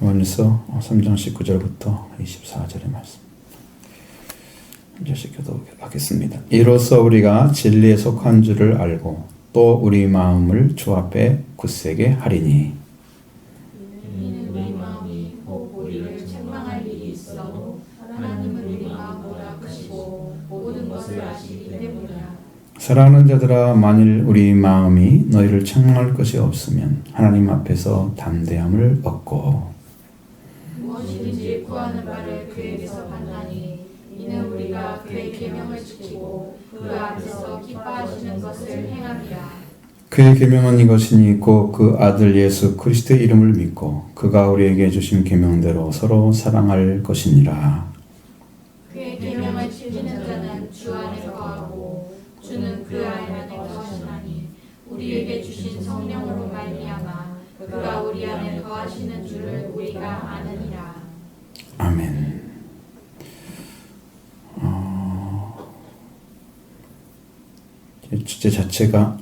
요한일서 3장 19절부터 24절의 말씀. 한 절씩 교독하겠습니다. 이로써 우리가 진리에 속한 줄을 알고 또 우리 마음을 주 앞에 굳세게 하리니 이는 우리 마음이 곧 우리를 책망할 일이 있어도 하나님은 우리 마음보다 크시고 모든 것을 아시기 때문이야. 사랑하는 자들아, 만일 우리 마음이 너희를 책망할 것이 없으면 하나님 앞에서 담대함을 얻고 무엇이든지 구하는 바를 그에게서 받나니 이는 우리가 그의 계명을 지키고 그 앞에서 기뻐하시는 것을 행함이라. 그의 계명은 이것이니 곧 그 아들 예수 그리스도의 이름을 믿고 그가 우리에게 주신 계명대로 서로 사랑할 것이니라. 그의 계명을 지키는 자는 주 안에 거하고 주는 그 안에 거하시나니 우리에게 주신 성령으로 말미암아 그가 우리 안에 거하시는 줄을 우리가 아느니라. 아멘. 주제 자체가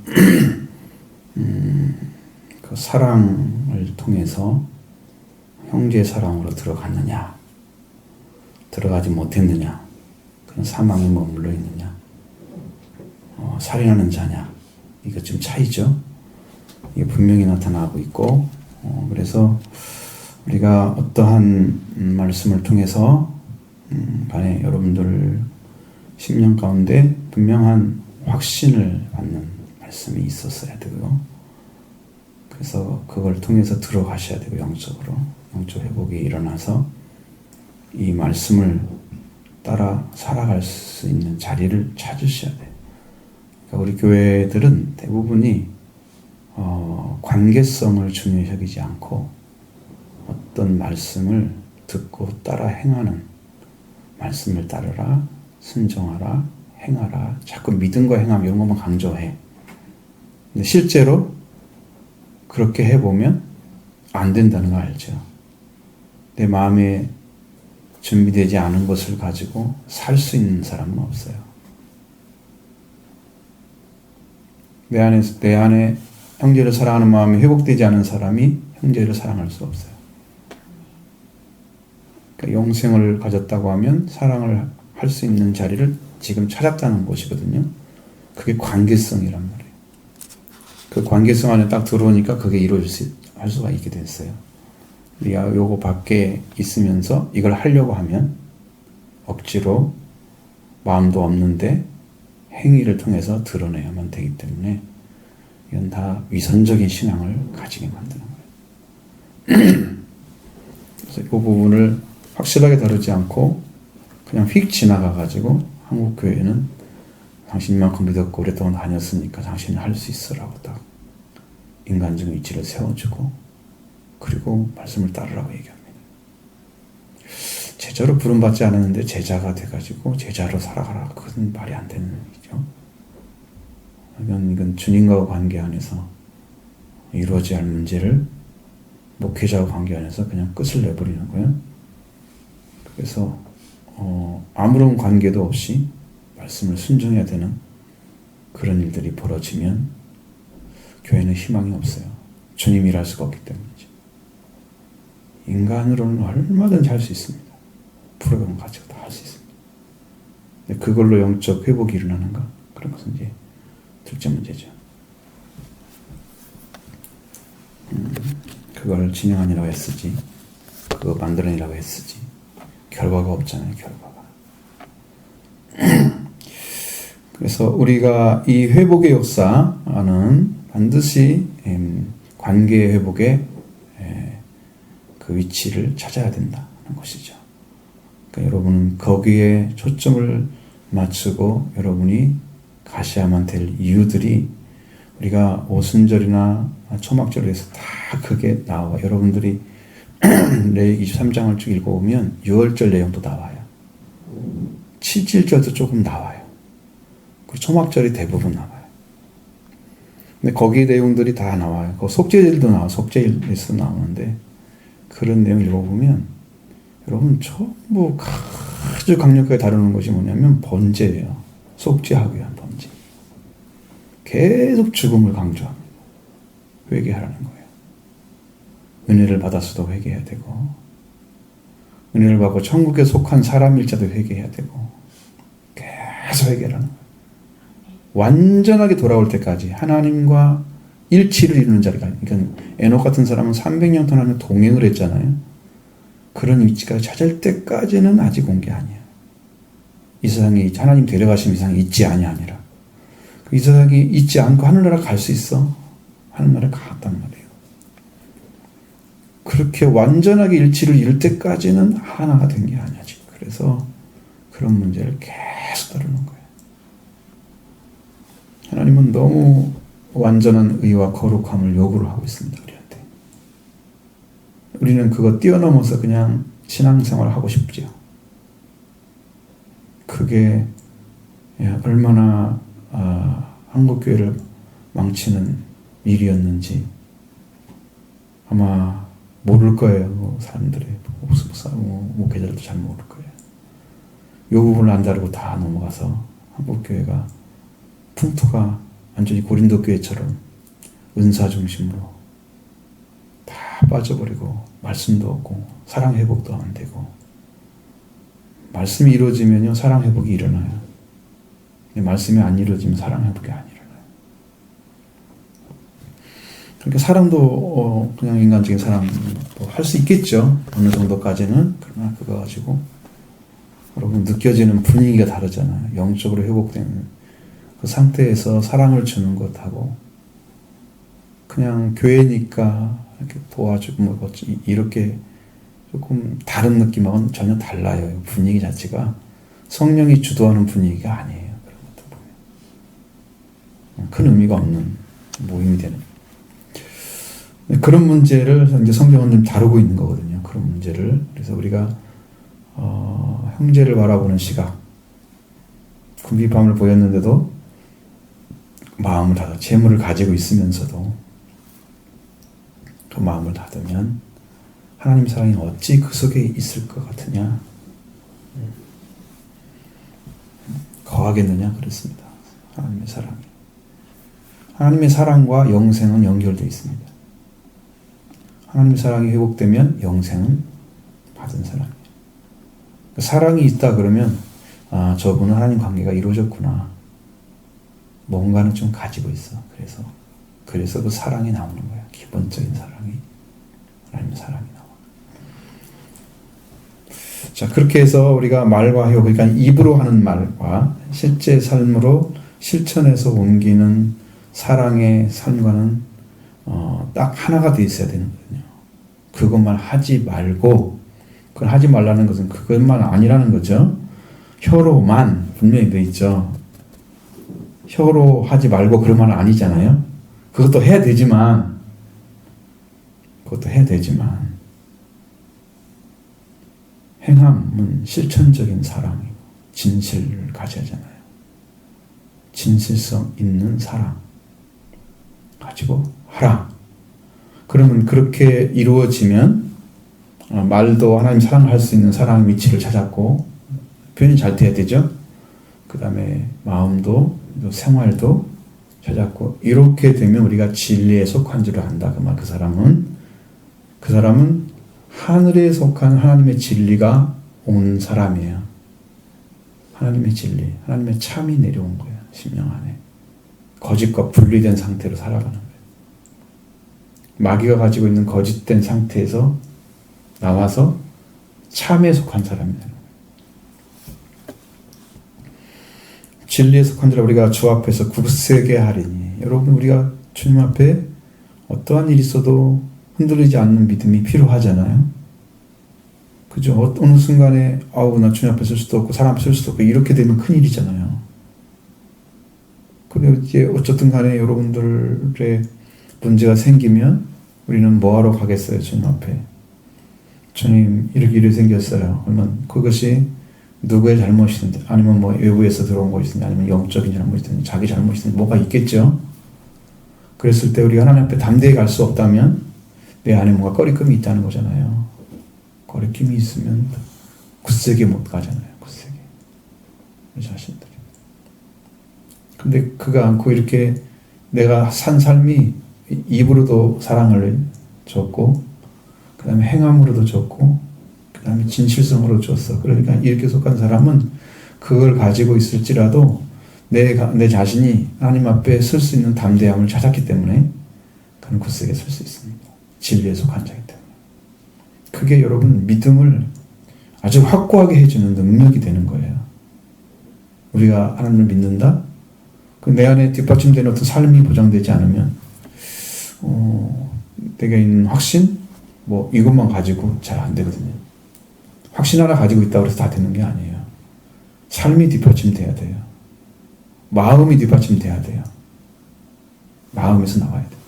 그 사랑을 통해서 형제의 사랑으로 들어갔느냐, 들어가지 못했느냐, 그런 사망에 머물러 있느냐, 살인하는 자냐, 이거 좀 차이죠. 이게 분명히 나타나고 있고, 그래서 우리가 어떠한 말씀을 통해서 간에 여러분들 심령 가운데 분명한 확신을 받는 말씀이 있었어야 되고요. 그래서 그걸 통해서 들어가셔야 되고, 영적 회복이 일어나서 이 말씀을 따라 살아갈 수 있는 자리를 찾으셔야 돼요. 그러니까 우리 교회들은 대부분이 관계성을 중요히 여기지 않고 어떤 말씀을 듣고 따라 행하는, 말씀을 따르라, 순종하라, 행하라, 자꾸 믿음과 행함 이런 것만 강조해. 근데 실제로 그렇게 해보면 안 된다는 거 알죠? 내 마음에 준비되지 않은 것을 가지고 살 수 있는 사람은 없어요. 내 안에 형제를 사랑하는 마음이 회복되지 않은 사람이 형제를 사랑할 수 없어요. 그러니까 영생을 가졌다고 하면 사랑을 할 수 있는 자리를 지금 찾았다는 것이거든요. 그게 관계성이란 말이에요. 그 관계성 안에 딱 들어오니까 그게 할 수가 있게 됐어요. 우리가 요거 밖에 있으면서 이걸 하려고 하면 억지로 마음도 없는데 행위를 통해서 드러내야만 되기 때문에 이건 다 위선적인 신앙을 가지게 만드는 거예요. 그래서 이 부분을 확실하게 다루지 않고 그냥 휙 지나가가지고 한국 교회는 당신만큼 믿었고 오랫동안 다녔으니까 당신은 할 수 있어라고 딱 인간적인 위치를 세워주고 그리고 말씀을 따르라고 얘기합니다. 제자로 부름받지 않았는데 제자가 돼가지고 제자로 살아가라. 그건 말이 안 되는 얘기죠. 이건 주님과 관계 안에서 이루어져야 할 문제를 목회자와 관계 안에서 그냥 끝을 내버리는 거예요. 그래서 아무런 관계도 없이 말씀을 순종해야 되는 그런 일들이 벌어지면 교회는 희망이 없어요. 주님이 일할 수가 없기 때문이죠. 인간으로는 얼마든지 할 수 있습니다. 프로그램 가지고 다 할 수 있습니다. 근데 그걸로 영적 회복이 일어나는가? 그런 것은 이제 둘째 문제죠. 그걸 진영안이라고 했으지, 그거 만들어내라고 했으지, 결과가 없잖아요. 결과가. 그래서 우리가 이 회복의 역사는 반드시 관계 회복의 그 위치를 찾아야 된다는 것이죠. 그러니까 여러분은 거기에 초점을 맞추고 여러분이 가셔야만 될 이유들이 우리가 오순절이나 초막절에서 다 그게 나와. 여러분들이 레위기 23장을 쭉 읽어보면 6월절 내용도 나와요. 7.7절도 조금 나와요. 그리고 초막절이 대부분 나와요. 근데 거기 내용들이 다 나와요. 그 속죄일도 나와. 속죄일에서 나오는데 그런 내용 읽어보면 여러분 전부 아주 강력하게 다루는 것이 뭐냐면 번제예요. 속죄하기 위한 번제. 계속 죽음을 강조합니다. 회개하라는 거예요. 은혜를 받았어도 회개해야 되고, 은혜를 받고 천국에 속한 사람일자도 회개해야 되고, 계속 회개를 하는 거예요. 완전하게 돌아올 때까지 하나님과 일치를 이루는 자리가, 그러니까 에녹 같은 사람은 300년 동안 동행을 했잖아요. 그런 위치까지 찾을 때까지는 아직 온 게 아니에요. 이 세상에 하나님 데려가신 이상이 있지 아니라 이 세상이 있지 않고 하늘나라 갈 수 있어. 하늘나라에 갔단 말이에요. 그렇게 완전하게 일치를 이룰 때까지는 하나가 된 게 아니야 지금. 그래서 그런 문제를 계속 다루는 거예요. 하나님은 너무 완전한 의와 거룩함을 요구를 하고 있습니다. 우리한테. 우리는 그거 뛰어넘어서 그냥 신앙생활을 하고 싶죠. 그게 얼마나 한국교회를 망치는 일이었는지 아마 모를 거예요. 사람들이 목회자들도 잘 모를 거예요. 이 부분을 안 다루고 다 넘어가서 한국교회가 풍토가 완전히 고린도 교회처럼 은사 중심으로 다 빠져버리고 말씀도 없고 사랑 회복도 안 되고, 말씀이 이루어지면요 사랑 회복이 일어나요. 근데 말씀이 안 이루어지면 사랑 회복이 안 일어나요. 그러니까 사랑도 그냥 인간적인 사랑 할 수 있겠죠. 어느 정도까지는. 그러나 그거 가지고 여러분 느껴지는 분위기가 다르잖아요. 영적으로 회복되는 그 상태에서 사랑을 주는 것하고 그냥 교회니까 이렇게 도와주고 뭐 이렇게 조금 다른 느낌하고는 전혀 달라요. 분위기 자체가 성령이 주도하는 분위기가 아니에요. 그런 것도 보면 큰 의미가 없는 모임이 되는 그런 문제를 이제 성경은 다루고 있는 거거든요. 그런 문제를. 그래서 우리가 형제를 바라보는 시각, 군비밤을 보였는데도 마음을 닫아 재물을 가지고 있으면서도 그 마음을 닫으면 하나님 사랑이 어찌 그 속에 있을 것 같으냐? 거하겠느냐? 그렇습니다. 하나님의 사랑이. 하나님의 사랑과 영생은 연결되어 있습니다. 하나님의 사랑이 회복되면 영생은 받은 사랑이에요. 사랑이 있다 그러면 저분은 하나님 관계가 이루어졌구나. 뭔가는 좀 가지고 있어. 그래서 그 사랑이 나오는 거야. 기본적인 사랑이. 하나님의 사랑이 나와. 자, 그렇게 해서 우리가 말과 해요. 그러니까 입으로 하는 말과 실제 삶으로 실천해서 옮기는 사랑의 삶과는 딱 하나가 되어 있어야 되는 거거든요. 그것만 하지 말고, 그걸 하지 말라는 것은 그것만 아니라는 거죠. 혀로만 분명히 되어 있죠. 혀로 하지 말고 그런 말은 아니잖아요. 그것도 해야 되지만 행함은 실천적인 사랑이고 진실을 가져야 하잖아요. 진실성 있는 사랑 가지고 하라. 그러면 그렇게 이루어지면 말도 하나님 사랑을 할 수 있는 사랑의 위치를 찾았고 표현이 잘 돼야 되죠. 그 다음에 마음도 생활도 찾았고 이렇게 되면 우리가 진리에 속한 줄을 안다. 그 사람은 하늘에 속한 하나님의 진리가 온 사람이에요. 하나님의 진리, 하나님의 참이 내려온 거예요. 심령 안에. 거짓과 분리된 상태로 살아가는 거예요. 마귀가 가지고 있는 거짓된 상태에서 나와서 참에 속한 사람이에요. 진리에 속한 자라 우리가 주 앞에서 굳세게 하리니. 여러분, 우리가 주님 앞에 어떠한 일이 있어도 흔들리지 않는 믿음이 필요하잖아요. 그죠? 어느 순간에 나 주님 앞에 설 수도 없고 사람 앞에 설 수도 없고 이렇게 되면 큰일이잖아요. 그리고 이제 어쨌든 간에 여러분들의 문제가 생기면 우리는 뭐하러 가겠어요? 주님 앞에. 주님 이렇게 생겼어요. 그러면 그것이 누구의 잘못이든지 아니면 뭐 외부에서 들어온 것이든지 아니면 영적인 잘못이든지 자기 잘못이든지 뭐가 있겠죠. 그랬을 때 우리가 하나님 앞에 담대히 갈 수 없다면 내 안에 뭔가 꺼리낌이 있다는 거잖아요. 꺼리낌이 있으면 굳세게 못 가잖아요. 굳세게. 우리 자신들이. 근데 그가 않고 이렇게 내가 산 삶이 입으로도 사랑을 줬고 그 다음에 행함으로도 줬고, 그 다음에 진실성으로 줬어. 그러니까 이렇게 속한 사람은 그걸 가지고 있을지라도 내 자신이 하나님 앞에 설 수 있는 담대함을 찾았기 때문에 그는 굳세게 설 수 있습니다. 진리에 속한 자이기 때문에. 그게 여러분 믿음을 아주 확고하게 해주는 능력이 되는 거예요. 우리가 하나님을 믿는다? 그 내 안에 뒷받침되는 어떤 삶이 보장되지 않으면 내게 있는 확신? 뭐 이것만 가지고 잘 안 되거든요. 확신 하나 가지고 있다고 해서 다 되는 게 아니에요. 삶이 뒷받침돼야 돼요. 마음이 뒷받침돼야 돼요. 마음에서 나와야 돼요.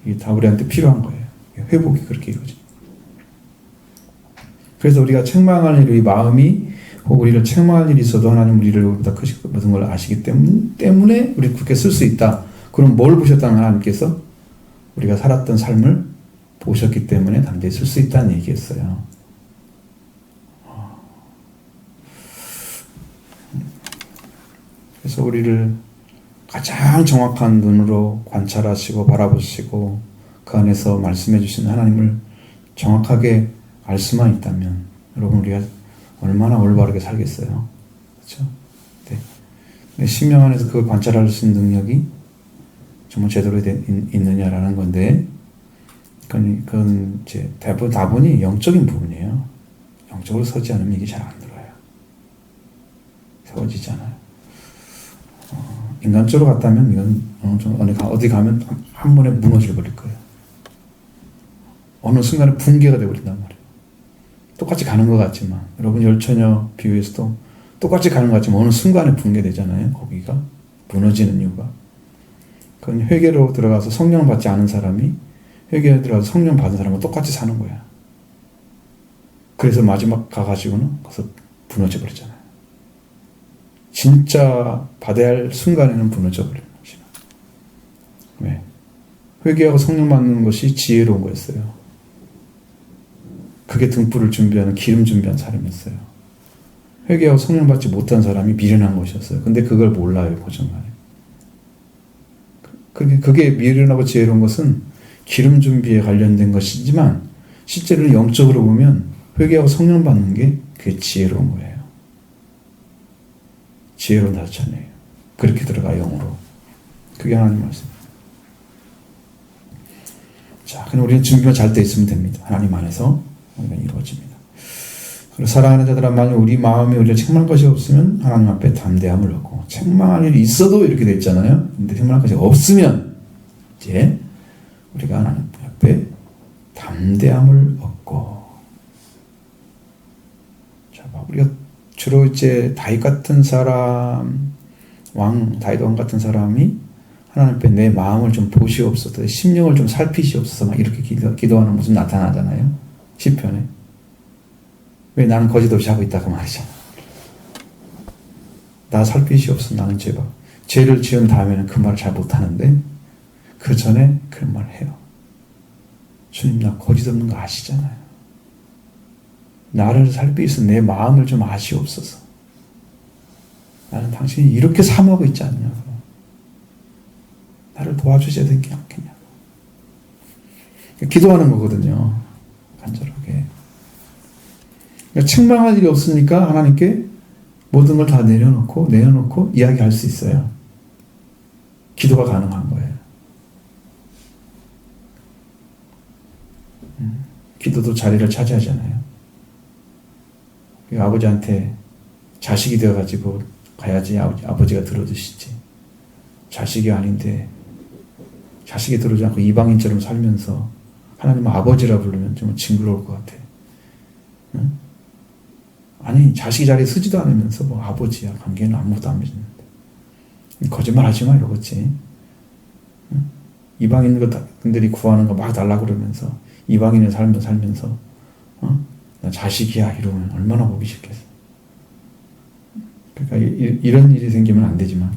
이게 다 우리한테 필요한 거예요. 회복이 그렇게 이루어져요. 그래서 우리가 책망할 일이 마음이 혹 우리를 책망할 일이 있어도 하나님 우리를 보다 크시고 모든 걸 아시기 때문에 우리 그렇게 쓸 수 있다. 그럼 뭘 보셨다는 하나님께서 우리가 살았던 삶을 보셨기 때문에 담대히 쓸 수 있다는 얘기였어요. 그래서 우리를 가장 정확한 눈으로 관찰하시고 바라보시고 그 안에서 말씀해 주신 하나님을 정확하게 알 수만 있다면 여러분 우리가 얼마나 올바르게 살겠어요. 그렇죠? 네. 신명 안에서 그걸 관찰할 수 있는 능력이 정말 제대로 있느냐라는 건데 그건 이제 다분히 영적인 부분이에요. 영적으로 서지 않으면 이게 잘 안 들어요. 세워지지 않아요. 인간적으로 갔다면 이건 어디 가면 한 번에 무너져 버릴 거예요. 어느 순간에 붕괴가 되어버린단 말이에요. 똑같이 가는 것 같지만 여러분 열처녀 비유에서도 똑같이 가는 것 같지만 어느 순간에 붕괴되잖아요. 거기가 무너지는 이유가 그건 회개로 들어가서 성령 받지 않은 사람이 회개에 들어가서 성령 받은 사람과 똑같이 사는 거야. 그래서 마지막 가가지고는 거기서 무너져 버리잖아요. 진짜 받아야 할 순간에는 무너져 버리는 것이다. 왜? 회개하고 성령 받는 것이 지혜로운 거였어요. 그게 등불을 준비하는 기름 준비한 사람이었어요. 회개하고 성령 받지 못한 사람이 미련한 것이었어요. 근데 그걸 몰라요. 고정간에. 그게 미련하고 지혜로운 것은 기름 준비에 관련된 것이지만 실제로는 영적으로 보면 회개하고 성령 받는 게 그게 지혜로운 거예요. 지혜로운 다스찬이에요. 그렇게 들어가 영으로. 그게 하나님 말씀. 자, 그럼 우리는 준비가 잘 돼 있으면 됩니다. 하나님 안에서 우리가 이루어집니다. 그리고 사랑하는 자들아 만약 우리 마음에 우리를 책망할 것이 없으면 하나님 앞에 담대함을 얻고 책망할 일이 있어도 이렇게 돼 있잖아요. 근데 책망할 것이 없으면 이제 우리가 하나님 앞에 담대함을 얻고 자, 우리가 주로 이제 다윗 같은 사람 다윗 왕 같은 사람이 하나님 앞에 내 마음을 좀 보시옵소서 내 심령을 좀 살피시옵소서 막 이렇게 기도하는 모습 나타나잖아요. 시편에 왜 나는 거짓없이 하고 있다 그 말이잖아. 나 살피시옵소서 나는 죄를 지은 다음에는 그 말을 잘 못하는데 그 전에 그런 말을 해요. 주님 나 거짓없는 거 아시잖아요. 나를 살피셔서 내 마음을 좀 아시옵소서. 나는 당신이 이렇게 삼하고 있지 않냐고. 나를 도와주셔야 되지 않겠냐고. 기도하는 거거든요. 간절하게. 그러니까 책망할 일이 없으니까 하나님께 모든 걸 다 내려놓고 이야기할 수 있어요. 기도가 가능한 거예요. 기도도 자리를 차지하잖아요. 아버지한테 자식이 되어가지고 가야지 아버지가 들어주시지. 자식이 아닌데 자식이 들어오지 않고 이방인처럼 살면서 하나님은 아버지라 부르면 좀 징그러울 것 같아. 응? 아니 자식이 자리에 서지도 않으면서 뭐 아버지야 관계는 아무것도 안 맺는데 거짓말 하지 마 이러겠지. 응? 이방인들이 구하는 거 막 달라고 그러면서 이방인의 삶을 살면서 나 자식이야 이러면 얼마나 보기 싫겠어. 그러니까 이런 일이 생기면 안 되지만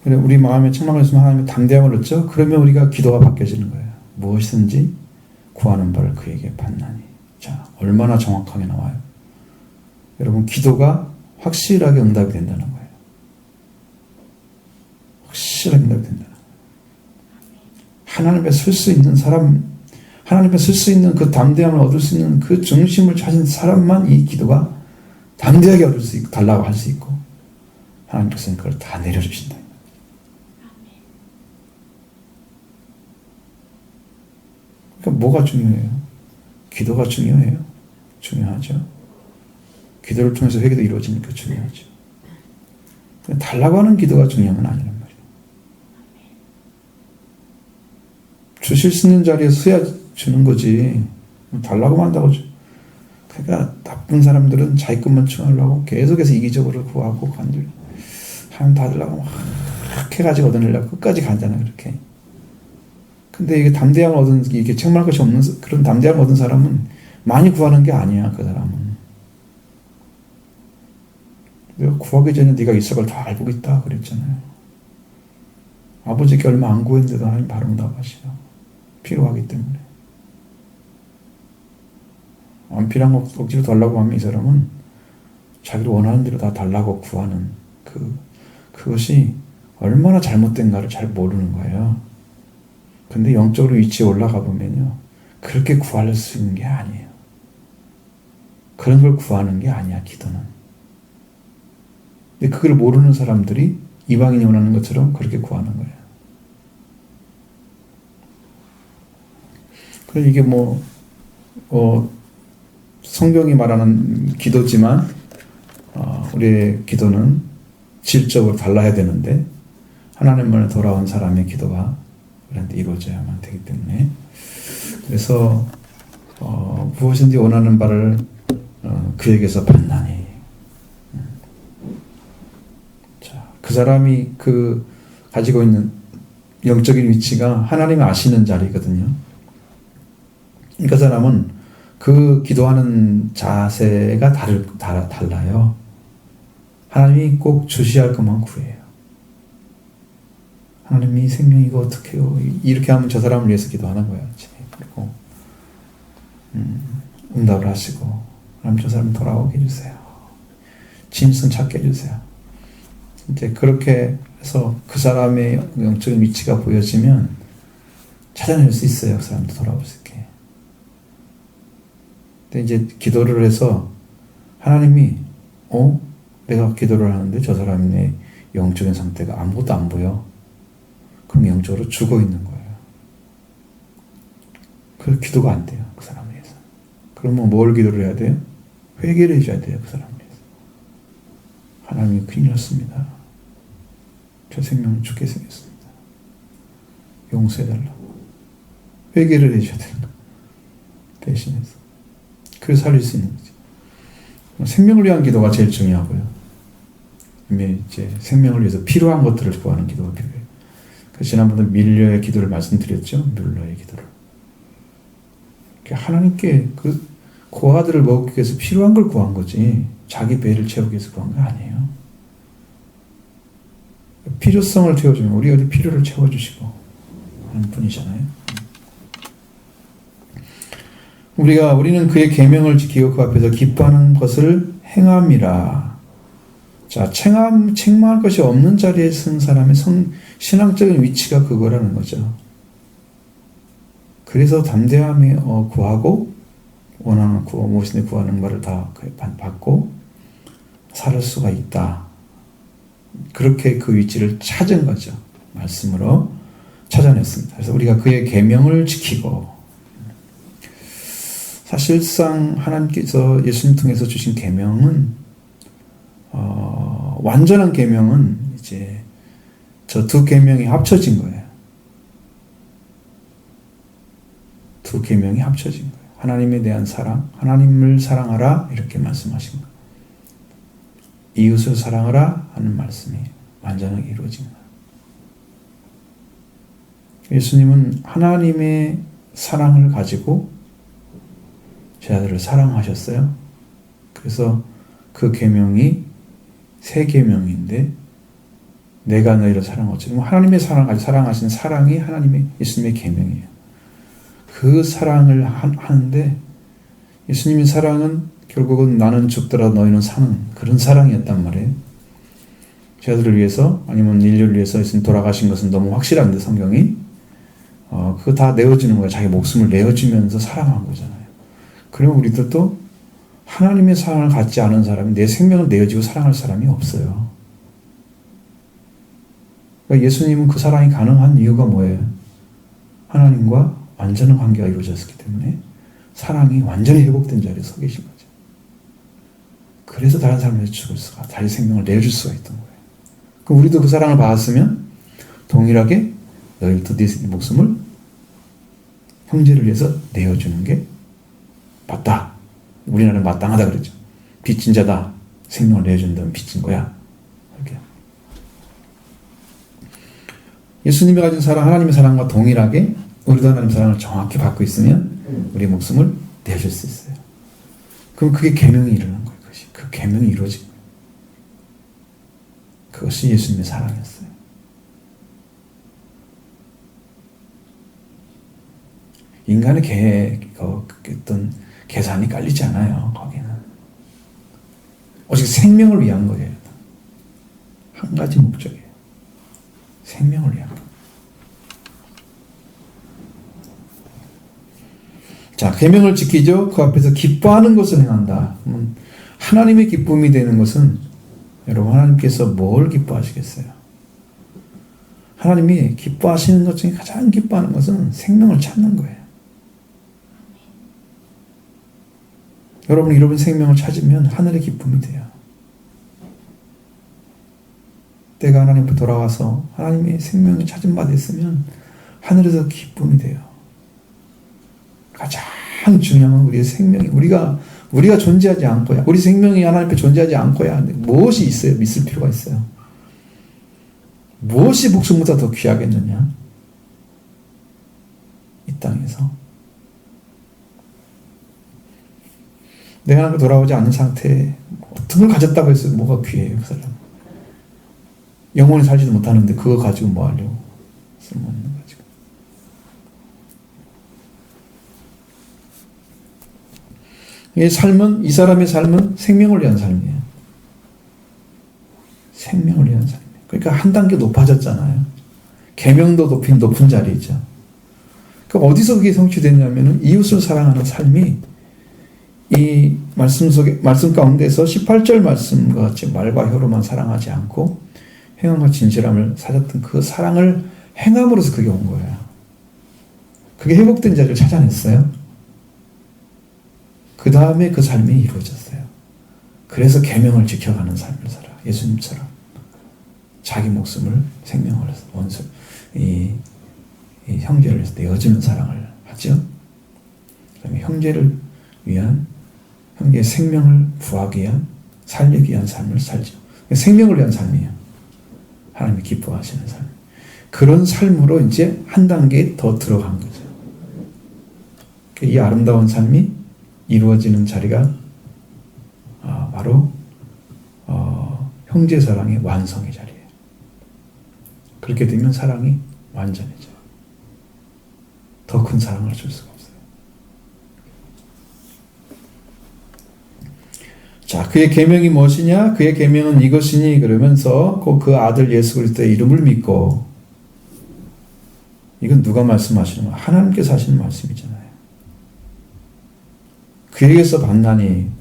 그래 우리 마음에 책망을 했으면 하나님의 담대함을 얻죠. 그러면 우리가 기도가 바뀌어지는 거예요. 무엇이든지 구하는 바를 그에게 받나니. 자, 얼마나 정확하게 나와요. 여러분 기도가 확실하게 응답이 된다는 거예요. 확실하게 응답이 된다는 거예요. 하나님의 쓸 수 있는 사람, 하나님의 쓸 수 있는 그 담대함을 얻을 수 있는 그 중심을 찾은 사람만 이 기도가 담대하게 얻을 수 있고 달라고 할 수 있고 하나님께서는 그걸 다 내려주신다. 그러니까 뭐가 중요해요? 기도가 중요해요. 중요하죠. 기도를 통해서 회개도 이루어지니까 중요하죠. 달라고 하는 기도가 중요한 건 아니란 말이에요. 주실 수 있는 자리에서 써야 주는 거지. 달라고 한다고 그러니까 나쁜 사람들은 자기 것만 추구하려고 계속해서 이기적으로 구하고 간들 하나님 다 달라고 막 해가지고 얻어내려고 끝까지 가잖아요. 그렇게. 근데 이게 담대함을 얻은, 이게 책망할 것이 없는 그런 담대함을 얻은 사람은 많이 구하는 게 아니야. 그 사람은. 내가 구하기 전에 네가 이삭을 다 알고 있다 그랬잖아요. 아버지께 얼마 안 구했는데도 하나님 바로 응답하시죠. 필요하기 때문에. 안 필요한 거 억지로 달라고 하면 이 사람은 자기를 원하는 대로 다 달라고 구하는 그것이 얼마나 잘못된가를 잘 모르는 거예요. 근데 영적으로 위치에 올라가 보면요. 그렇게 구할 수 있는 게 아니에요. 그런 걸 구하는 게 아니야, 기도는. 근데 그걸 모르는 사람들이 이방인이 원하는 것처럼 그렇게 구하는 거예요. 그래서 이게 성경이 말하는 기도지만, 우리의 기도는 질적으로 달라야 되는데, 하나님만에 돌아온 사람의 기도가 우리한테 이루어져야만 되기 때문에, 그래서, 무엇인지 원하는 바를, 그에게서 받나니. 자, 그 사람이 가지고 있는 영적인 위치가 하나님이 아시는 자리거든요. 그 사람은 그 기도하는 자세가 달라요. 하나님이 꼭 주시할 것만 구해요. 하나님이 생명 이거 어떻게 해요? 이렇게 하면 저 사람을 위해서 기도하는 거예요. 그리고 응답을 하시고 하나님 저 사람 돌아오게 해주세요. 진순 찾게 해주세요. 이제 그렇게 해서 그 사람의 영적인 위치가 보여지면 찾아낼 수 있어요. 그 사람도 돌아올 수 있게. 근데 이제 기도를 해서 하나님이 내가 기도를 하는데 저 사람의 영적인 상태가 아무것도 안 보여. 그럼 영적으로 죽어 있는 거예요. 그 기도가 안 돼요. 그 사람을 위해서. 그러면 뭘 기도를 해야 돼요? 회개를 해줘야 돼요. 그 사람을 위해서. 하나님이 큰일 났습니다. 저 생명은 죽게 생겼습니다. 용서해달라고. 회개를 해줘야 돼요. 대신해서. 그래서 살릴 수 있는 거죠. 생명을 위한 기도가 제일 중요하고요. 이제 생명을 위해서 필요한 것들을 구하는 기도가 필요해요. 지난번에 밀려의 기도를 말씀드렸죠. 밀려의 기도를. 하나님께 그 아들을 먹기 위해서 필요한 걸 구한 거지 자기 배를 채우기 위해서 구한 거 아니에요. 필요성을 채워주면 우리 어디 필요를 채워주시고 하는 분이잖아요. 우리는 그의 계명을 지키고 그 앞에서 기뻐하는 것을 행함이라. 자, 책망할 것이 없는 자리에 쓴 사람의 신앙적인 위치가 그거라는 거죠. 그래서 담대함에 구하고 원하는 무엇이든 구하는 바를 다 받고 살 수가 있다. 그렇게 그 위치를 찾은 거죠. 말씀으로 찾아냈습니다. 그래서 우리가 그의 계명을 지키고, 사실상 하나님께서 예수님 통해서 주신 계명은 완전한 계명은 이제 저 두 계명이 합쳐진 거예요. 두 계명이 합쳐진 거예요. 하나님에 대한 사랑, 하나님을 사랑하라 이렇게 말씀하신 거예요. 이웃을 사랑하라 하는 말씀이 완전하게 이루어진 거예요. 예수님은 하나님의 사랑을 가지고 제 아들을 사랑하셨어요. 그래서 그 계명이 세 계명인데 내가 너희를 사랑하지. 하나님의 사랑하신 사랑이 하나님의 예수님의 계명이에요. 그 사랑을 하는데 예수님의 사랑은 결국은 나는 죽더라 너희는 사는 그런 사랑이었단 말이에요. 제 아들을 위해서 아니면 인류를 위해서 예수님 돌아가신 것은 너무 확실한데 성경이 그거 다 내어주는 거야. 자기 목숨을 내어주면서 사랑한 거잖아요. 그러면 우리들도 하나님의 사랑을 갖지 않은 사람이 내 생명을 내어주고 사랑할 사람이 없어요. 그러니까 예수님은 그 사랑이 가능한 이유가 뭐예요? 하나님과 완전한 관계가 이루어졌기 때문에 사랑이 완전히 회복된 자리에 서 계신 거죠. 그래서 다른 사람을 죽을 수가, 자기 생명을 내줄 수가 있던 거예요. 그럼 우리도 그 사랑을 받았으면 동일하게 너희부터 네 목숨을 형제를 위해서 내어주는 게 맞다. 우리나라는 마땅하다 그러죠. 빚진 자다. 생명을 내어준다면 빚진 거야. 이렇게. 예수님이 가진 사랑, 하나님의 사랑과 동일하게 우리도 하나님의 사랑을 정확히 받고 있으면 우리의 목숨을 내줄 수 있어요. 그럼 그게 계명이 이루는 거예요. 그 계명이 이루어진 거예요. 그것이 예수님의 사랑이었어요. 인간의 어떤 계산이 깔리지 않아요. 거기는 오직 생명을 위한 거예요. 한 가지 목적이에요. 생명을 위한 거. 자, 계명을 지키죠. 그 앞에서 기뻐하는 것을 행한다. 하나님의 기쁨이 되는 것은 여러분, 하나님께서 뭘 기뻐하시겠어요? 하나님이 기뻐하시는 것 중에 가장 기뻐하는 것은 생명을 찾는 거예요. 여러분, 잃어버린 생명을 찾으면 하늘의 기쁨이 돼요. 때가 하나님께 돌아와서 하나님의 생명을 찾은 바 됐으면 하늘에서 기쁨이 돼요. 가장 중요한 건 우리의 생명이, 우리가 존재하지 않고야, 우리 생명이 하나님 앞에 존재하지 않고야 무엇이 있어요? 믿을 필요가 있어요. 무엇이 목숨보다 더 귀하겠느냐? 이 땅에서 내가 하나님께 돌아오지 않는 상태에 어떤 걸 가졌다고 해서 뭐가 귀해요? 그 사람 영원히 살지도 못하는데 그거 가지고 뭐 하려고? 쓸모없는 거 가지고. 이 사람의 삶은 생명을 위한 삶이에요. 생명을 위한 삶이에요. 그러니까 한 단계 높아졌잖아요. 계명도 높은 자리죠. 그러니까 어디서 그게 성취됐냐면은 이웃을 사랑하는 삶이 이 말씀 가운데서 18절 말씀과 같이 말과 혀로만 사랑하지 않고 행함과 진실함을 사셨던 그 사랑을 행함으로써 그게 온 거예요. 그게 회복된 자리를 찾아냈어요. 그 다음에 그 삶이 이루어졌어요. 그래서 계명을 지켜가는 삶을 살아. 예수님처럼 자기 목숨을, 생명을 원수, 이 형제를 위해서 내어주는 사랑을 하죠. 그다음에 형제를 위한, 형제의 생명을 구하기 위한, 살리기 위한 삶을 살죠. 생명을 위한 삶이에요. 하나님이 기뻐하시는 삶. 그런 삶으로 이제 한 단계 더 들어간 거죠. 이 아름다운 삶이 이루어지는 자리가 바로 형제 사랑의 완성의 자리예요. 그렇게 되면 사랑이 완전해져요. 더 큰 사랑을 줄 수가 없어요. 자, 그의 계명이 무엇이냐? 그의 계명은 이것이니 그러면서 그 아들 예수 그리스도의 이름을 믿고, 이건 누가 말씀하시는 거야? 하나님께서 하시는 말씀이잖아요. 그에게서 받나니,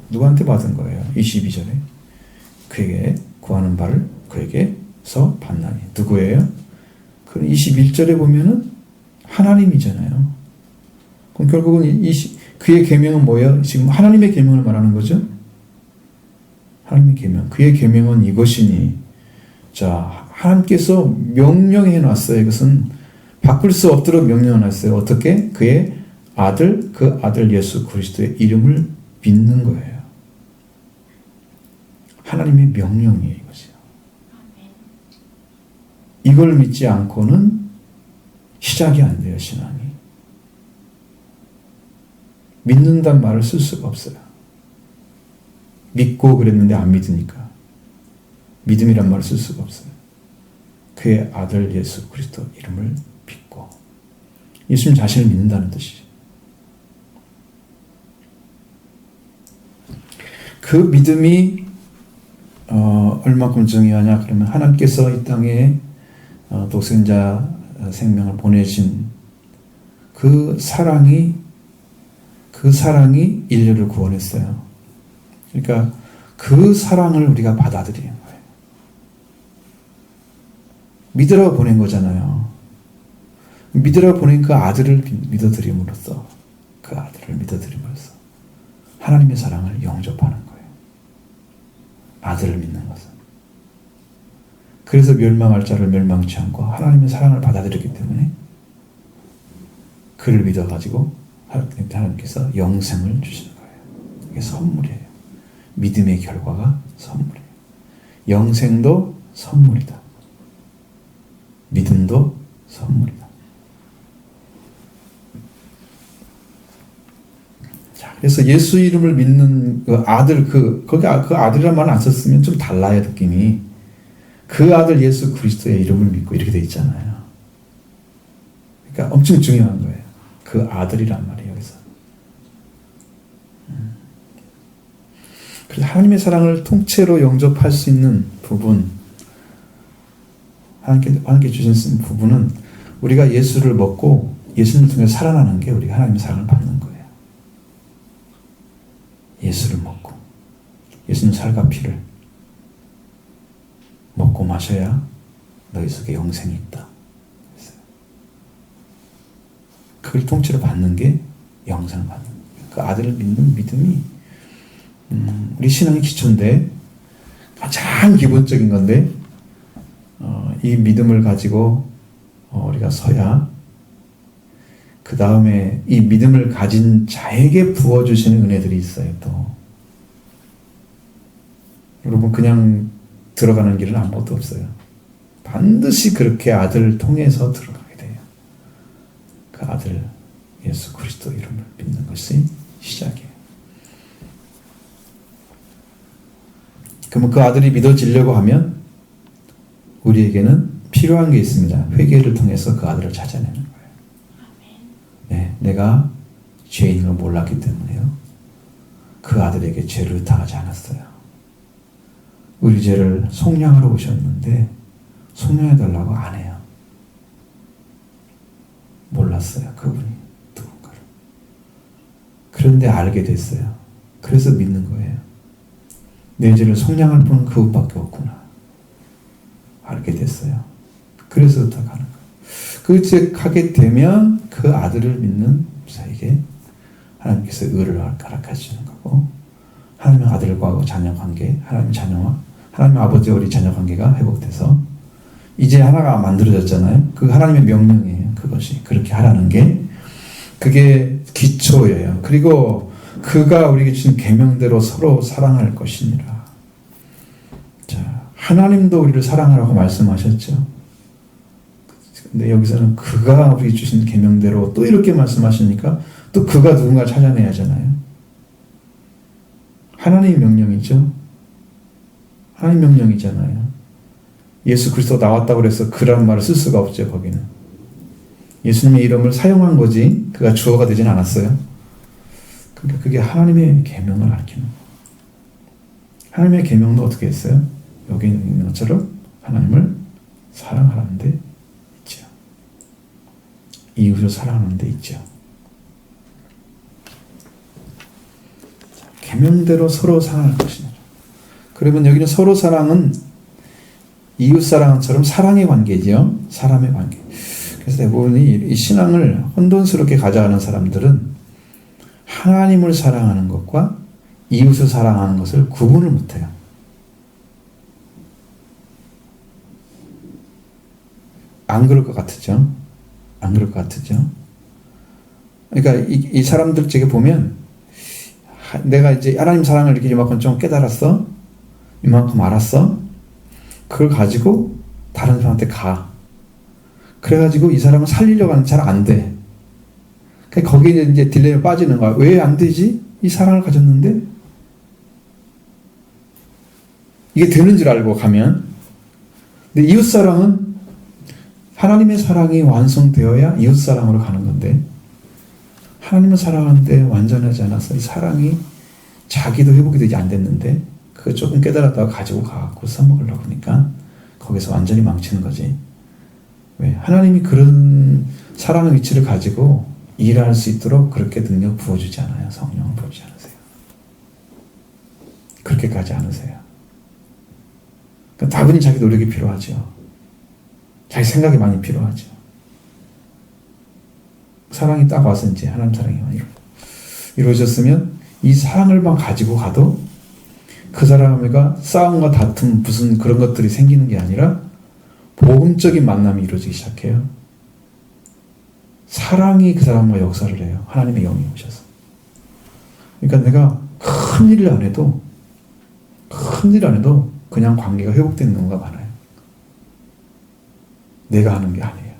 누구한테 받은 거예요? 22절에 그에게 구하는 바를 그에게서 받나니. 누구예요? 그 21절에 보면은 하나님이잖아요. 그럼 결국은 그의 계명은 뭐예요? 지금 하나님의 계명을 말하는 거죠. 하나님의 계명. 그의 계명은 이것이니. 자, 하나님께서 명령해 놨어요. 이것은 바꿀 수 없도록 명령해 놨어요. 어떻게? 그의 아들, 그 아들 예수 그리스도의 이름을 믿는 거예요. 하나님의 명령이에요, 이것이요. 이걸 믿지 않고는 시작이 안 돼요, 신앙이. 믿는단 말을 쓸 수가 없어요. 믿고 그랬는데 안 믿으니까. 믿음이란 말을 쓸 수가 없어요. 그의 아들 예수 그리스도 이름을 믿고. 예수님 자신을 믿는다는 뜻이죠. 그 믿음이 얼마큼 중요하냐? 그러면 하나님께서 이 땅에 독생자 생명을 보내신 그 사랑이 인류를 구원했어요. 그러니까 그 사랑을 우리가 받아들이는 거예요. 믿으라고 보낸 거잖아요. 믿으라고 보낸 그 아들을 믿어드림으로써 하나님의 사랑을 영접하는 거예요. 아들을 믿는 것은. 그래서 멸망할 자를 멸망치 않고 하나님의 사랑을 받아들였기 때문에 그를 믿어가지고 하나님께서 영생을 주시는 거예요. 이게 선물이에요. 믿음의 결과가 선물이에요. 영생도 선물이다. 믿음도 선물이다. 자, 그래서 예수 이름을 믿는 그 아들, 거기 그 아들이란 말을 안 썼으면 좀 달라요, 느낌이. 그 아들 예수 그리스도의 이름을 믿고 이렇게 돼 있잖아요. 그러니까 엄청 중요한 거예요. 그 아들이란 말이에요, 여기서. 그래서 하나님의 사랑을 통째로 영접할 수 있는 부분, 하나님께 주신 부분은 우리가 예수를 먹고 예수님을 통해 살아나는 게 우리가 하나님의 사랑을 받는 거예요. 예수를 먹고 예수님 살과 피를 먹고 마셔야 너희 속에 영생이 있다. 그걸 통째로 받는 게 영생을 받는 거예요. 그 아들을 믿는 믿음이 우리 신앙의 기초인데 가장 기본적인 건데 이 믿음을 가지고 우리가 서야 그 다음에 이 믿음을 가진 자에게 부어주시는 은혜들이 있어요. 또 여러분 그냥 들어가는 길은 아무것도 없어요. 반드시 그렇게 아들을 통해서 들어가게 돼요. 그 아들 예수 그리스도 이름을 믿는 것이 시작이에요. 그러면 그 아들이 믿어지려고 하면 우리에게는 필요한 게 있습니다. 회개를 통해서 그 아들을 찾아내는 거예요. 네, 내가 죄인인 걸 몰랐기 때문에요. 그 아들에게 죄를 당하지 않았어요. 우리 죄를 속량하러 오셨는데 속량해달라고 안 해요. 몰랐어요. 그분이 누군가를. 그런데 알게 됐어요. 그래서 믿는 거예요. 내 죄를 속량할 분은 그분밖에 없구나. 알게 됐어요. 그래서 더 가는 거예요. 그렇게 하게 되면 그 아들을 믿는 자에게 하나님께서 의를 허락하시는 거고 하나님의 아들과 자녀 관계, 하나님의 자녀와 하나님의 아버지와 우리 자녀 관계가 회복돼서 이제 하나가 만들어졌잖아요. 그 하나님의 명령이에요. 그것이 그렇게 하라는 게 그게 기초예요. 그리고 그가 우리에게 주신 계명대로 서로 사랑할 것이니라. 자, 하나님도 우리를 사랑하라고 말씀하셨죠. 근데 여기서는 그가 우리에게 주신 계명대로 또 이렇게 말씀하시니까 또 그가 누군가 찾아내야 하잖아요. 하나님의 명령이죠. 하나님 명령이잖아요. 예수 그리스도 나왔다고 해서 그런 말을 쓸 수가 없죠. 거기는 예수님의 이름을 사용한 거지 그가 주어가 되진 않았어요. 그러니까 그게 하나님의 계명을 가르치는 거예요. 하나님의 계명도 어떻게 했어요? 여기 있는 것처럼 하나님을 사랑하라는 데 있죠. 이웃을 사랑하는 데 있죠. 계명대로 서로 사랑할 것이냐. 그러면 여기는 서로 사랑은 이웃 사랑처럼 사랑의 관계죠. 사람의 관계. 그래서 대부분 이 신앙을 혼돈스럽게 가져가는 사람들은 하나님을 사랑하는 것과 이웃을 사랑하는 것을 구분을 못해요. 안 그럴 것 같으죠? 안 그럴 것 같으죠? 그러니까 이 사람들 쪽에 보면 내가 이제 하나님 사랑을 이렇게 이만큼 좀 깨달았어? 이만큼 알았어? 그걸 가지고 다른 사람한테 가. 그래가지고 이 사람을 살리려고 하는데 잘 안 돼. 거기에 이제 딜레이에 빠지는 거야. 왜 안 되지? 이 사랑을 가졌는데? 이게 되는 줄 알고 가면. 근데 이웃사랑은 하나님의 사랑이 완성되어야 이웃사랑으로 가는 건데 하나님을 사랑하는데 완전하지 않아서 이 사랑이 자기도 회복이 되지 안 됐는데 그거 조금 깨달았다가 가지고 가고 써먹으려고 하니까 거기서 완전히 망치는 거지. 왜? 하나님이 그런 사랑의 위치를 가지고 일할 수 있도록 그렇게 능력 부어주지 않아요. 성령을 부어주지 않으세요. 그렇게까지 않으세요. 그러니까 다분히 자기 노력이 필요하죠. 자기 생각이 많이 필요하죠. 사랑이 딱 와서 이제 하나님 사랑이 이루어졌으면 이 사랑을만 가지고 가도 그 사람과 싸움과 다툼 무슨 그런 것들이 생기는 게 아니라 복음적인 만남이 이루어지기 시작해요. 사랑이 그 사람과 역사를 해요. 하나님의 영이 오셔서. 그러니까 내가 큰 일을 안 해도 그냥 관계가 회복되는 경우가 많아요. 내가 하는 게 아니에요.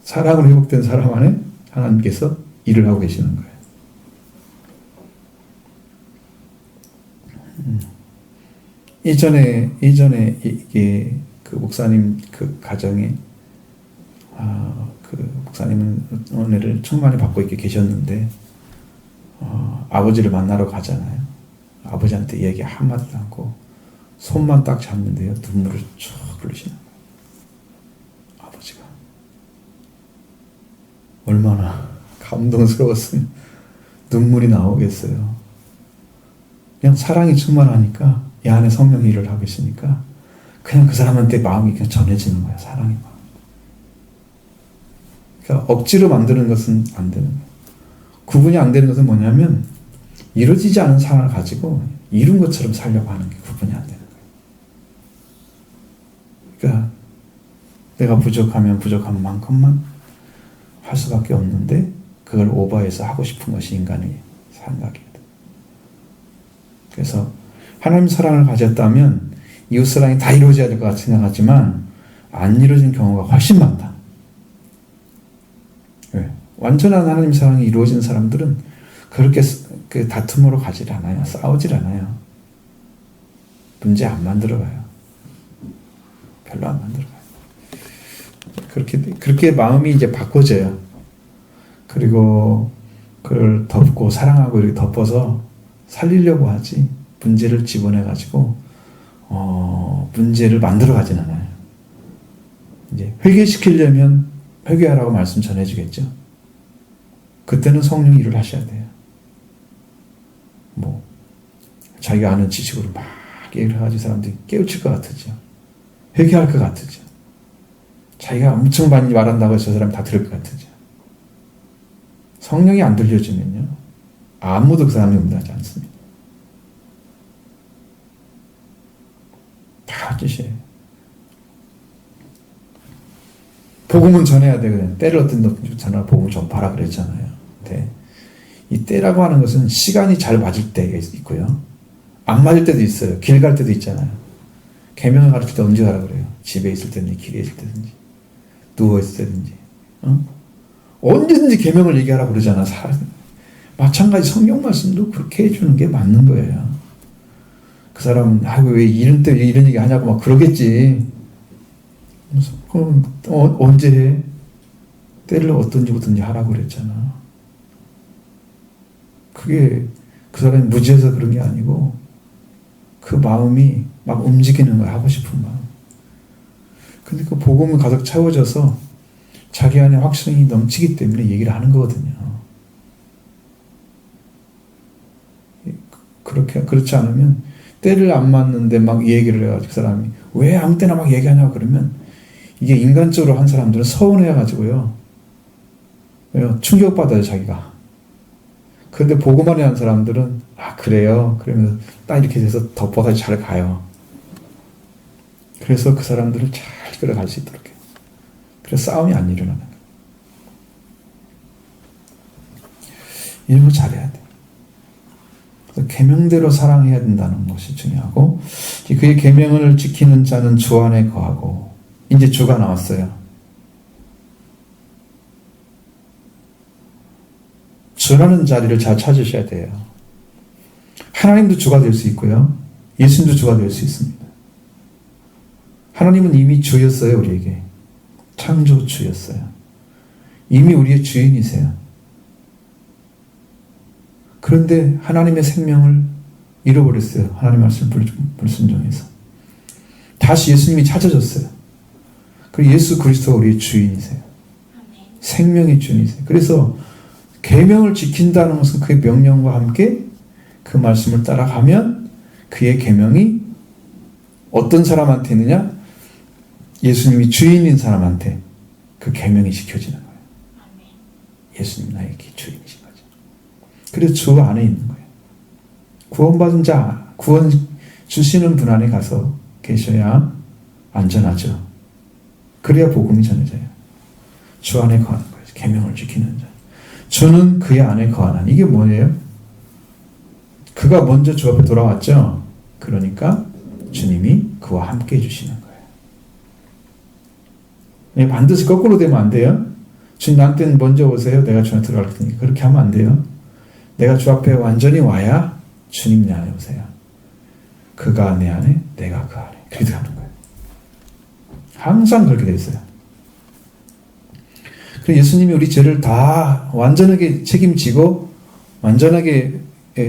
사랑으로 회복된 사람 안에 하나님께서 일을 하고 계시는 거예요. 이전에 이게 그 목사님 그 가정에 그 목사님은 은혜를 충만히 받고 이렇게 계셨는데 아버지를 만나러 가잖아요. 아버지한테 얘기 한마디도 않고 손만 딱 잡는데요. 눈물을 쭉 흘리시는 거예요. 아버지가 얼마나 감동스러웠으면 눈물이 나오겠어요. 그냥 사랑이 충만하니까 이 안에 성령이 일을 하고 있으니까 그냥 그 사람한테 마음이 그냥 전해지는 거예요. 사랑의 마음. 그러니까 억지로 만드는 것은 안 되는 거예요. 구분이 안 되는 것은 뭐냐면 이루어지지 않은 사랑을 가지고 이룬 것처럼 살려고 하는 게 구분이 안 되는 거예요. 그러니까 내가 부족하면 부족한 만큼만 할 수밖에 없는데 그걸 오버해서 하고 싶은 것이 인간의 생각이거든. 그래서 하나님 사랑을 가졌다면 이웃 사랑이 다 이루어져야 될 것 같이 생각하지만 안 이루어진 경우가 훨씬 많다. 왜? 완전한 하나님 사랑이 이루어진 사람들은 그렇게 그 다툼으로 가질 않아요. 싸우질 않아요. 문제 안 만들어가요. 별로 안 만들어가요. 그렇게 마음이 이제 바꿔져요. 그리고 그걸 덮고 사랑하고 이렇게 덮어서 살리려고 하지 문제를 집어내가지고 문제를 만들어 가진 않아요. 이제 회개시키려면 회개하라고 말씀 전해주겠죠. 그때는 성령이 일을 하셔야 돼요. 뭐 자기가 아는 지식으로 막 얘기를 해가지고 사람들이 깨우칠 것 같으죠. 회개할 것 같으죠. 자기가 엄청 많이 말한다고 해서 저 사람이 다 들을 것 같으죠. 성령이 안 들려주면요 아무도 그 사람이 응답하지 않습니다. 다 뜻이에요. 복음은 전해야 되거든요. 때를 어떤 전하라 복음을 전파라 그랬잖아요. 근데 이 때라고 하는 것은 시간이 잘 맞을 때가 있고요. 안 맞을 때도 있어요. 길 갈 때도 있잖아요. 계명을 가르칠 때 언제 가라 그래요? 집에 있을 때든지 길에 있을 때든지 누워 있을 때든지 언제든지 계명을 얘기하라고 그러잖아. 마찬가지 성경 말씀도 그렇게 해주는 게 맞는 거예요. 그 사람은 왜 이런 때 이런 얘기 하냐고 막 그러겠지. 그럼 언제 해? 때를 어떤지 하라고 그랬잖아. 그게 그 사람이 무지해서 그런 게 아니고 그 마음이 막 움직이는 거야. 하고 싶은 마음. 근데 그 복음이 가득 채워져서 자기 안에 확신이 넘치기 때문에 얘기를 하는 거거든요. 그렇지 않으면 때를 안 맞는데 막 얘기를 해가지고 그 사람이 왜 아무 때나 막 얘기하냐고 그러면 이게 인간적으로 한 사람들은 서운해가지고요. 충격받아요, 자기가. 그런데 복음만이 한 사람들은 그래요. 그러면서 딱 이렇게 돼서 덮어서 잘 가요. 그래서 그 사람들을 잘 끌어갈 수 있도록 해요. 그래서 싸움이 안 일어나는 거예요. 이런 거 잘해야 돼. 계명대로 사랑해야 된다는 것이 중요하고 그의 계명을 지키는 자는 주 안에 거하고 이제 주가 나왔어요. 주라는 자리를 잘 찾으셔야 돼요. 하나님도 주가 될 수 있고요. 예수님도 주가 될 수 있습니다. 하나님은 이미 주였어요. 우리에게. 창조주였어요. 이미 우리의 주인이세요. 그런데 하나님의 생명을 잃어버렸어요. 하나님 말씀 불순종해서. 다시 예수님이 찾아줬어요. 그리고 예수 그리스도가 우리의 주인이세요. 생명의 주인이세요. 그래서 계명을 지킨다는 것은 그의 명령과 함께 그 말씀을 따라가면 그의 계명이 어떤 사람한테 있느냐? 예수님이 주인인 사람한테 그 계명이 지켜지는 거예요. 예수님 나의 주인이신 거죠. 그래서 주 안에 있는 거예요. 구원받은 자, 구원 주시는 분 안에 가서 계셔야 안전하죠. 그래야 복음이 전해져요. 주 안에 거하는 거예요. 계명을 지키는 자. 주는 그의 안에 거하나니. 이게 뭐예요? 그가 먼저 주 앞에 돌아왔죠. 그러니까 주님이 그와 함께 해주시는 거예요. 반드시 거꾸로 되면 안 돼요. 주님 나한테는 먼저 오세요. 내가 주 안에 들어갈 테니까. 그렇게 하면 안 돼요. 내가 주 앞에 완전히 와야 주님 내 안에 오세요. 그가 내 안에, 내가 그 안에. 그렇게 하는 거예요. 항상 그렇게 돼 있어요. 그래서 예수님이 우리 죄를 다 완전하게 책임지고 완전하게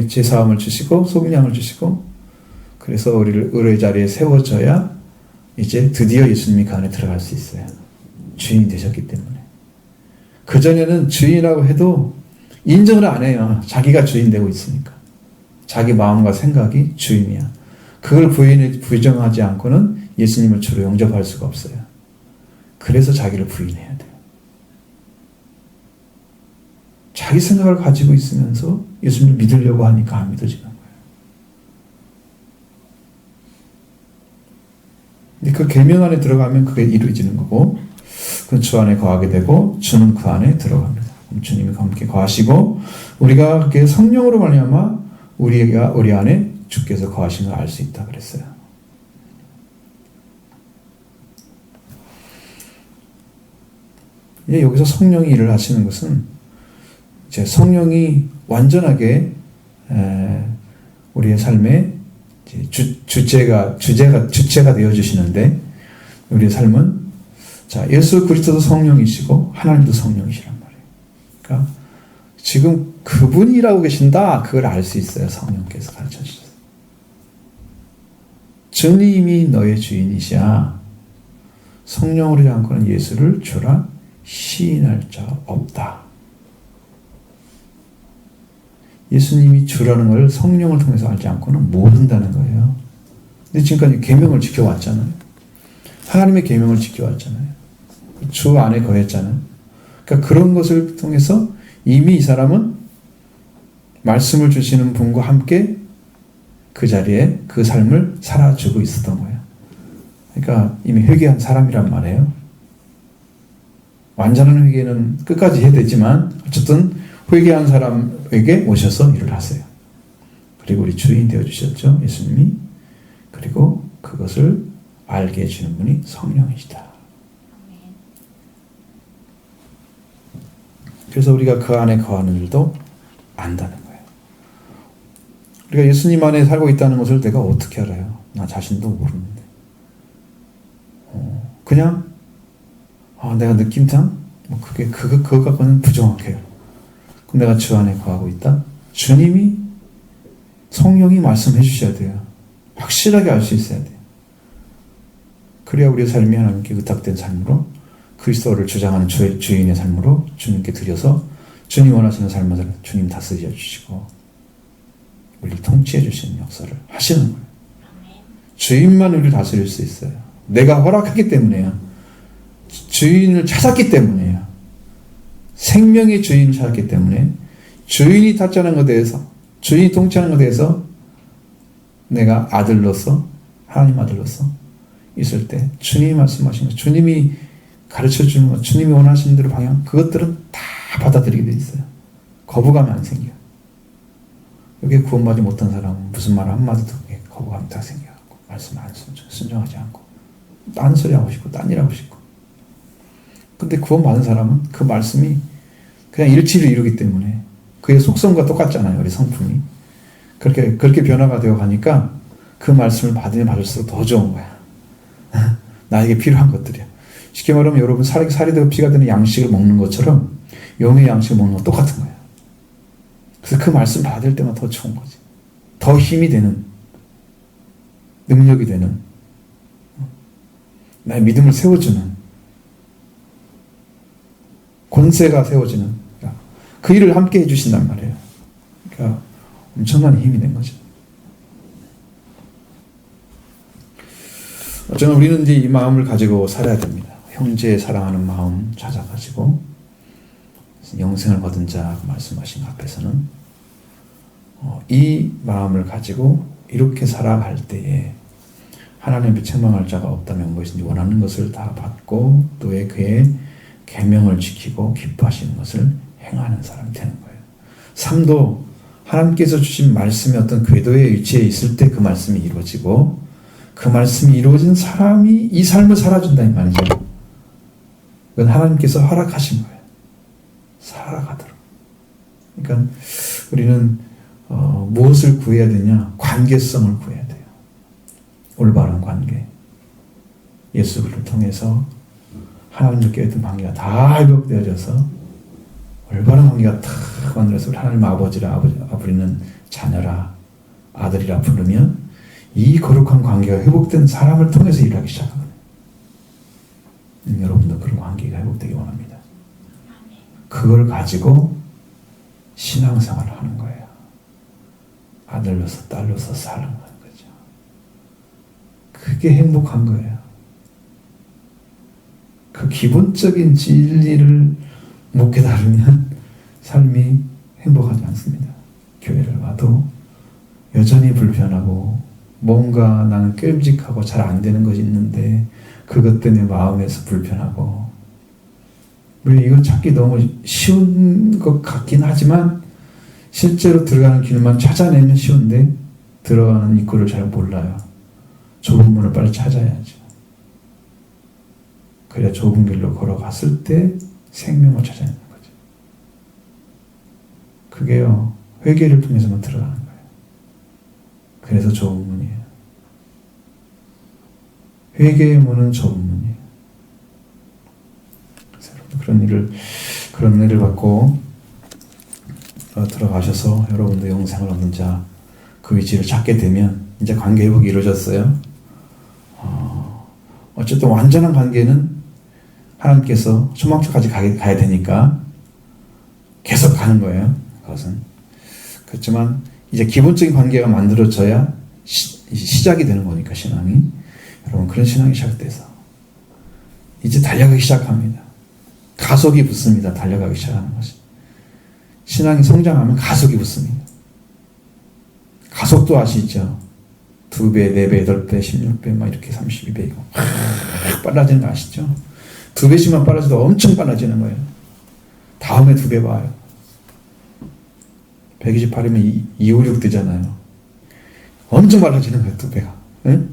제사함을 주시고 속량을 주시고 그래서 우리를 의뢰의 자리에 세워줘야 이제 드디어 예수님이 그 안에 들어갈 수 있어요. 주인이 되셨기 때문에. 그전에는 주인이라고 해도 인정을 안 해요. 자기가 주인 되고 있으니까. 자기 마음과 생각이 주인이야. 그걸 부정하지 않고는 예수님을 주로 영접할 수가 없어요. 그래서 자기를 부인해야 돼요. 자기 생각을 가지고 있으면서 예수님을 믿으려고 하니까 안 믿어지는 거예요. 근데 그 계명 안에 들어가면 그게 이루어지는 거고 그 주 안에 거하게 되고 주는 그 안에 들어갑니다. 주님이 함께 거하시고 우리가 그렇게 성령으로 말미암아 우리 안에 주께서 거하신 걸 알 수 있다 그랬어요. 여기서 성령이 일을 하시는 것은 이제 성령이 완전하게 우리의 삶에 주체가 되어 주시는데 우리의 삶은 자 예수 그리스도도 성령이시고 하나님도 성령이시란 말이에요. 그러니까 지금 그분이 일하고 계신다 그걸 알 수 있어요. 성령께서 가르쳐 주셨어요. 주님이 너의 주인이시야 성령으로 하지 않고는 예수를 주라 시인할 자 없다. 예수님이 주라는 걸 성령을 통해서 알지 않고는 모른다는 거예요. 근데 지금까지 계명을 지켜왔잖아요. 하나님의 계명을 지켜왔잖아요. 주 안에 거했잖아요. 그러니까 그런 것을 통해서 이미 이 사람은 말씀을 주시는 분과 함께 그 자리에 그 삶을 살아주고 있었던 거예요. 그러니까 이미 회개한 사람이란 말이에요. 완전한 회개는 끝까지 해야 되지만 어쨌든 회개한 사람에게 오셔서 일을 하세요. 그리고 우리 주인 되어주셨죠. 예수님이. 그리고 그것을 알게 해주는 분이 성령이시다. 그래서 우리가 그 안에 거하는 일도 안다는 거예요. 우리가 예수님 안에 살고 있다는 것을 내가 어떻게 알아요? 나 자신도 모르는데. 그냥 내가 느낌상 그거 갖고는 부정확해요. 그럼 내가 주 안에 거하고 있다? 주님이 성령이 말씀해 주셔야 돼요. 확실하게 알 수 있어야 돼요. 그래야 우리의 삶이 하나님께 의탁된 삶으로 그리스도를 주장하는 주인의 삶으로 주님께 드려서 주님 원하시는 삶을 주님 다스려 주시고 우리를 통치해 주시는 역사를 하시는 거예요. 주인만 우리를 다스릴 수 있어요. 내가 허락하기 때문에요. 주인을 찾았기 때문에요. 생명의 주인을 찾았기 때문에 주인이 타짜는 것에 대해서 주인이 통치하는 것에 대해서 내가 아들로서 하나님 아들로서 있을 때 주님이 말씀하신 것 주님이 가르쳐주는 것 주님이 원하시는 대로 방향 그것들은 다 받아들이게 돼 있어요. 거부감이 안 생겨요. 여기에 구원받지 못한 사람은 무슨 말 한마디도 거부감이 다 생겨갖고 말씀 안 순종하지 않고 딴 소리 하고 싶고 딴 일 하고 싶고 근데 구원받은 사람은 그 말씀이 그냥 일치를 이루기 때문에 그의 속성과 똑같잖아요. 우리 성품이. 그렇게 변화가 되어 가니까 그 말씀을 받으면 받을수록 더 좋은 거야. 나에게 필요한 것들이야. 쉽게 말하면 여러분 살이 되고 피가 되는 양식을 먹는 것처럼 영의 양식을 먹는 건 똑같은 거예요. 그래서 그 말씀 받을 때만 더 좋은 거지. 더 힘이 되는 능력이 되는 나의 믿음을 세워주는 권세가 세워지는, 그러니까 그 일을 함께 해주신단 말이에요. 그러니까 엄청난 힘이 된 거죠. 저는 우리는 이제 이 마음을 가지고 살아야 됩니다. 형제 사랑하는 마음 찾아가지고 영생을 거둔 자 말씀하신 앞에서는 이 마음을 가지고 이렇게 살아갈 때에 하나님의 책망할 자가 없다면 무엇인지 원하는 것을 다 받고 또 그의 계명을 지키고 기뻐하시는 것을 행하는 사람이 되는 거예요. 삶도 하나님께서 주신 말씀이 어떤 궤도의 위치에 있을 때 그 말씀이 이루어지고 그 말씀이 이루어진 사람이 이 삶을 살아준다 이 말이죠. 그건 하나님께서 허락하신 거예요. 살아가도록. 그러니까 우리는 무엇을 구해야 되냐? 관계성을 구해야 돼요. 올바른 관계. 예수를 통해서 하나님께 있던 관계가 다 회복되어져서 올바른 관계가 탁 만들어서 하나님 아버지라 아버리는 자녀라 아들이라 부르면 이 거룩한 관계가 회복된 사람을 통해서 일하기 시작하거든요. 여러분도 그런 관계가 회복되기 원합니다. 그걸 가지고 신앙생활을 하는 거예요. 아들로서 딸로서 사는 거죠. 그게 행복한 거예요. 그 기본적인 진리를 못 깨달으면 삶이 행복하지 않습니다. 교회를 와도 여전히 불편하고 뭔가 나는 꾀임직하고 잘 안 되는 것이 있는데 그것 때문에 마음에서 불편하고 왜 이거 찾기 너무 쉬운 것 같긴 하지만 실제로 들어가는 길만 찾아내면 쉬운데 들어가는 입구를 잘 몰라요. 좁은 문을 빨리 찾아야죠. 그래야 좁은 길로 걸어갔을 때 생명을 찾아내는 거죠. 그게요, 회개를 통해서만 들어가는 거예요. 그래서 좁은 문이에요. 회개의 문은 좁은 문이에요. 그래서 그런 은혜를 받고 들어가셔서 여러분도 영생을 얻는 자 그 위치를 찾게 되면 이제 관계 회복이 이루어졌어요. 어쨌든 완전한 관계는 하나님께서 소망초까지 가야 되니까 계속 가는 거예요. 그것은. 그렇지만 이제 기본적인 관계가 만들어져야 시작이 되는 거니까 신앙이. 여러분 그런 신앙이 시작돼서 이제 달려가기 시작합니다. 가속이 붙습니다. 달려가기 시작하는 것이. 신앙이 성장하면 가속이 붙습니다. 가속도 아시죠? 2배, 4배, 8배, 16배 막 이렇게 32배이고 빨라지는 거 아시죠? 2배씩만 빨라져도 엄청 빨라지는 거예요. 다음에 2배 와요. 128이면 256 되잖아요. 엄청 빨라지는 거예요. 2배가. 응?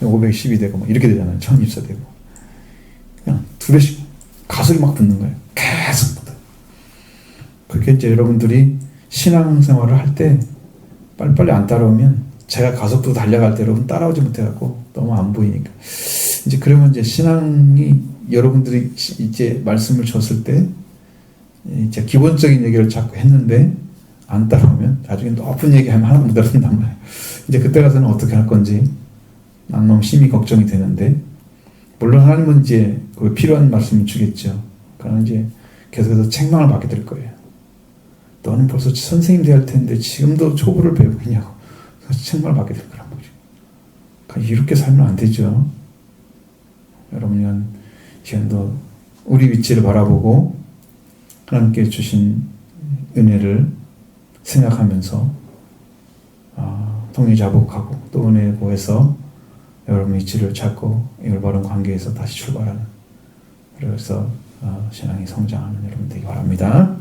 512 되고 막 이렇게 되잖아요. 1024 되고. 그냥 2배씩 가속이 막 붙는 거예요. 계속 붙어요. 그렇게 이제 여러분들이 신앙생활을 할 때 빨리빨리 안 따라오면 제가 가속도 달려갈 때 여러분 따라오지 못해갖고 너무 안 보이니까 이제 그러면 이제 신앙이 여러분들이 이제 말씀을 줬을 때 이제 기본적인 얘기를 자꾸 했는데 안 따라오면 나중에 높은 얘기하면 하나도 못 알아듣는단 말이에요. 이제 그때 가서는 어떻게 할 건지 난 너무 심히 걱정이 되는데 물론 하나님은 이제 그 필요한 말씀을 주겠죠. 그러나 이제 계속해서 책망을 받게 될 거예요. 너는 벌써 선생님 돼야 할 텐데 지금도 초보를 배우고 있냐고. 그래서 책망을 받게 될 거란 말이에요. 그러니까 이렇게 살면 안 되죠. 여러분은 지금도 우리 위치를 바라보고 하나님께 주신 은혜를 생각하면서 통일자복하고 또 은혜 구해서 여러분 위치를 찾고 올바른 관계에서 다시 출발하는 그래서 신앙이 성장하는 여러분 되기 바랍니다.